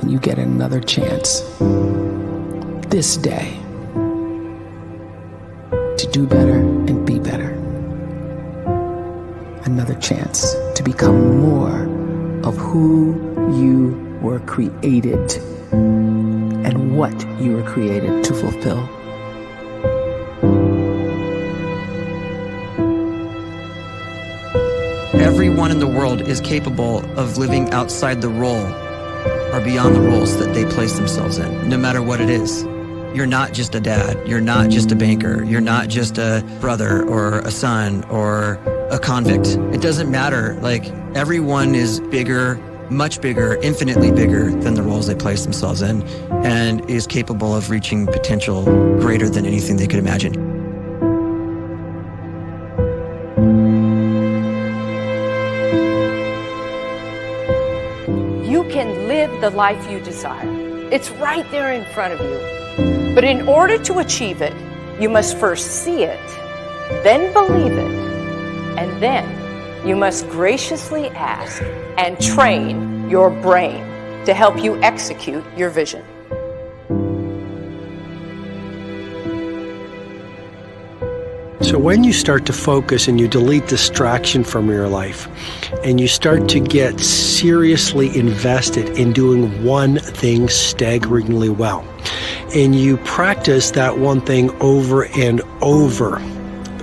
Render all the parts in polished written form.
and you get another chance this day to do better and be better. Another chance to become more of who you were created and what you were created to fulfill. Everyone in the world is capable of living outside the role or beyond the roles that they place themselves in, no matter what it is. You're not just a dad, you're not just a banker, you're not just a brother or a son or a convict. It doesn't matter. Like, everyone is bigger, much bigger, infinitely bigger than the roles they place themselves in, and is capable of reaching potential greater than anything they could imagine. You can live the life you desire. It's right there in front of you. But in order to achieve it, you must first see it, then believe it, and then you must graciously ask and train your brain to help you execute your vision. So when you start to focus and you delete distraction from your life, and you start to get seriously invested in doing one thing staggeringly well, and you practice that one thing over and over,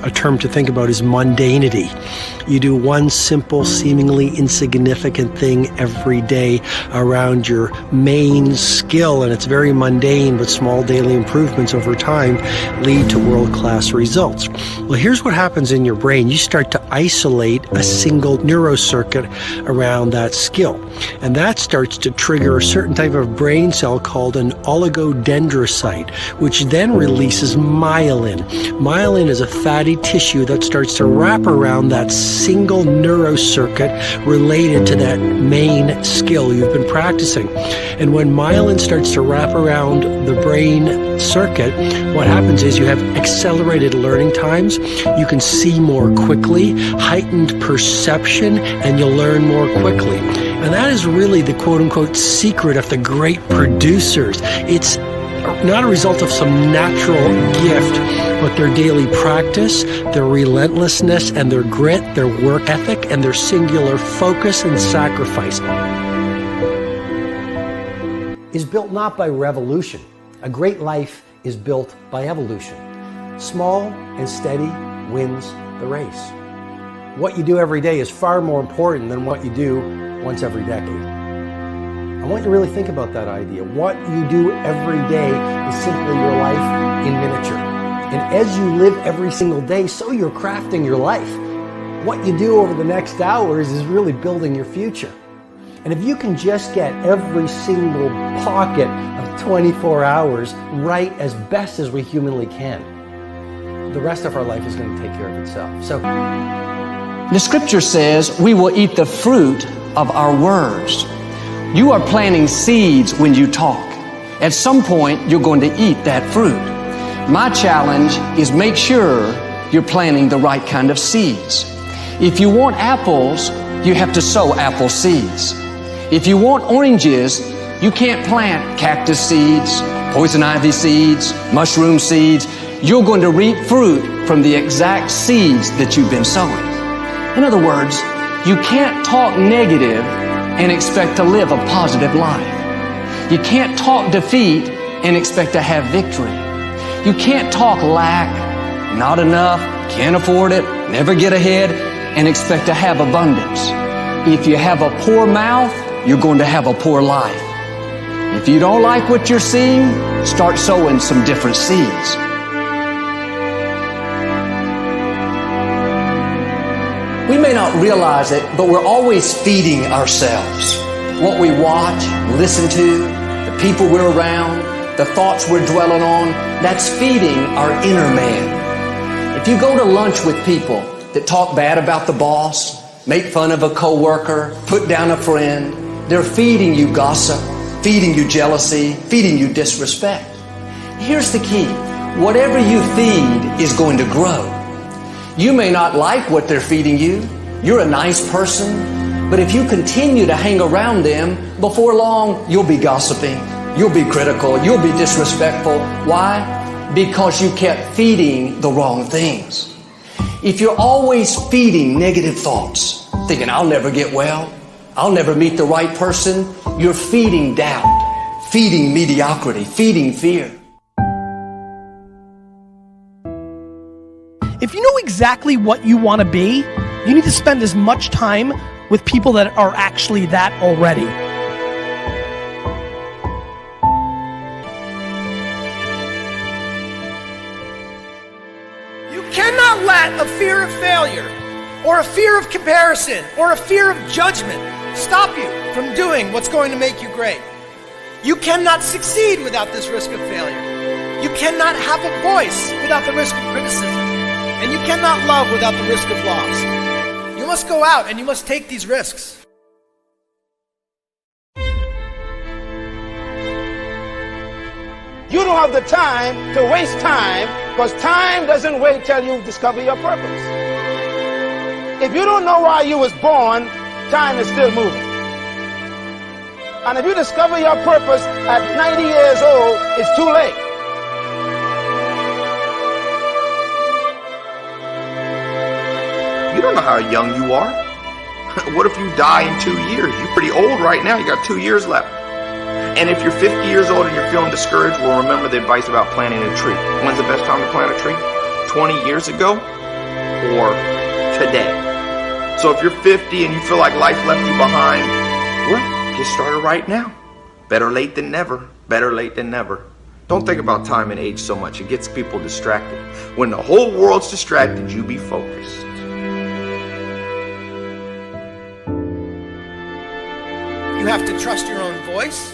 a term to think about is mundanity. You do one simple, seemingly insignificant thing every day around your main skill, and it's very mundane, but small daily improvements over time lead to world-class results. Well, here's what happens in your brain. You start to isolate a single neurocircuit around that skill, and that starts to trigger a certain type of brain cell called an oligodendrocyte, which then releases myelin. Myelin is a fatty tissue that starts to wrap around that single neurocircuit related to that main skill you've been practicing. And when myelin starts to wrap around the brain circuit, what happens is you have accelerated learning times, you can see more quickly, heightened perception, and you'll learn more quickly. And that is really the quote-unquote secret of the great producers. It's not a result of some natural gift, but their daily practice, their relentlessness and their grit, their work ethic, and their singular focus and sacrifice. Is built not by revolution. A great life is built by evolution. Small and steady wins the race. What you do every day is far more important than what you do once every decade. I want you to really think about that idea. What you do every day is simply your life in miniature. And as you live every single day, so you're crafting your life. What you do over the next hours is really building your future. And if you can just get every single pocket of 24 hours right as best as we humanly can, the rest of our life is going to take care of itself. So, the scripture says we will eat the fruit of our words. You are planting seeds when you talk. At some point, you're going to eat that fruit. My challenge is make sure you're planting the right kind of seeds. If you want apples, you have to sow apple seeds. If you want oranges, you can't plant cactus seeds, poison ivy seeds, mushroom seeds. You're going to reap fruit from the exact seeds that you've been sowing. In other words, you can't talk negative and expect to live a positive life. You can't talk defeat and expect to have victory. You can't talk lack, not enough, can't afford it, never get ahead, and expect to have abundance. If you have a poor mouth, you're going to have a poor life. If you don't like what you're seeing, start sowing some different seeds. We may not realize it, but we're always feeding ourselves. What we watch, listen to, the people we're around, the thoughts we're dwelling on, that's feeding our inner man. If you go to lunch with people that talk bad about the boss, make fun of a coworker, put down a friend, they're feeding you gossip, feeding you jealousy, feeding you disrespect. Here's the key. Whatever you feed is going to grow. You may not like what they're feeding you. You're a nice person, But if you continue to hang around them, before long, you'll be gossiping. You'll be critical. You'll be disrespectful. Why? Because you kept feeding the wrong things. If you're always feeding negative thoughts, thinking, I'll never get well, I'll never meet the right person, you're feeding doubt, feeding mediocrity, feeding fear. If you know exactly what you want to be, you need to spend as much time with people that are actually that already. You cannot let a fear of failure, or a fear of comparison, or a fear of judgment stop you from doing what's going to make you great. You cannot succeed without this risk of failure. You cannot have a voice without the risk of criticism. And you cannot love without the risk of loss. You must go out and you must take these risks. You don't have the time to waste time, because time doesn't wait till you discover your purpose. If you don't know why you was born, time is still moving. And if you discover your purpose at 90 years old, it's too late. You don't know how young you are. What if you die in 2 years? You're pretty old right now. You got 2 years left. And if you're 50 years old and you're feeling discouraged, well, remember the advice about planting a tree. When's the best time to plant a tree? 20 years ago or today? So if you're 50 and you feel like life left you behind, well, get started right now. Better late than never. Better late than never. Don't think about time and age so much. It gets people distracted. When the whole world's distracted, you be focused. You have to trust your own voice,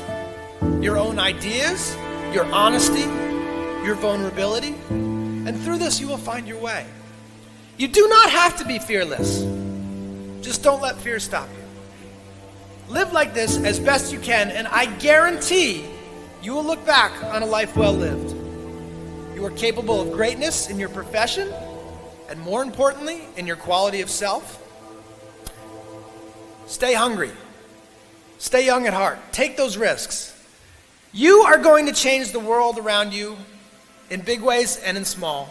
your own ideas, your honesty, your vulnerability, and through this you will find your way. You do not have to be fearless. Just don't let fear stop you. Live like this as best you can, and I guarantee you will look back on a life well lived. You are capable of greatness in your profession, and more importantly, in your quality of self. Stay hungry. Stay young at heart. Take those risks. You are going to change the world around you in big ways and in small.